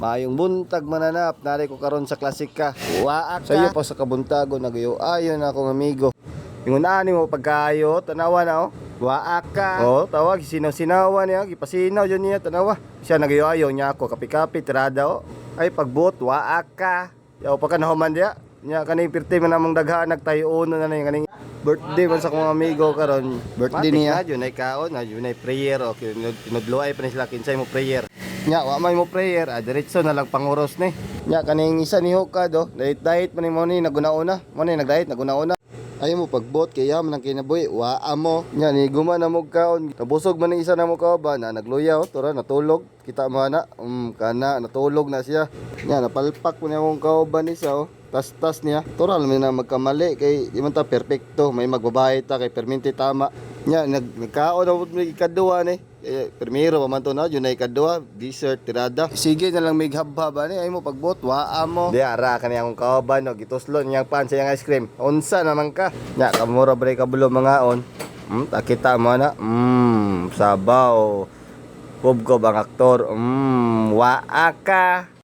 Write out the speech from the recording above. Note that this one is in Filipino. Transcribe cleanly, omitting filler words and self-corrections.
Mayong buntag mananap, nari ko karon sa klasika. Waak sa iyo pa sa kabuntago nagayo. Ayon na akong amigo. Ingon ani mo pagkayo, tanawa na oh. Waak ka. Oh, tawag sinaw-sinawan niya, gipasinaw jud niya tanawa. Siya nagayo ayo niya ako kapi-kapi tirada oh. Ay pagbuot waak ka. Yaw pa ka nahuman dia. Nya kaning pirti man namong daghan nagtayo uno na ning kaning birthday man sa akong amigo karon. Birthday niya. Yun ay kaon, yun ay prayer o tinudluay pa ni sila kinsay mo prayer. Nya wa may mo prayer, diretso na lang panguros ni. Nya kaning isa ni Hukad oh, diet man ni mo ni naguna-una. Mo ni nagdiet naguna-una. Ayaw mo pagbot kaya man ang kinabuhi, waa mo. Nya ni guma na mo kaon. Nabusog man ni isa na mo kauban na nagluyaw, tura natulog. Kita mo na, kana natulog na siya. Nya napalpak mo ni akong kauban isa oh. Tas niya. Toral may na magkamali kay di man ta perpekto, may magbabayad ta kay perminti tama. Nya nagkaon na mo ikaduha ni. Primero pa man to na, yun ay ikaduha, dessert tirada. Sige na lang may habhaba ni ay mo pagbot, waa mo. Di ara kani akong kauban no, gituslo niyang pan sa iyang ice cream. Unsa naman ka? Nya kamura bre kabulo mangaon. Takita mo na. Sabaw. Kubkob ang aktor. Waa ka.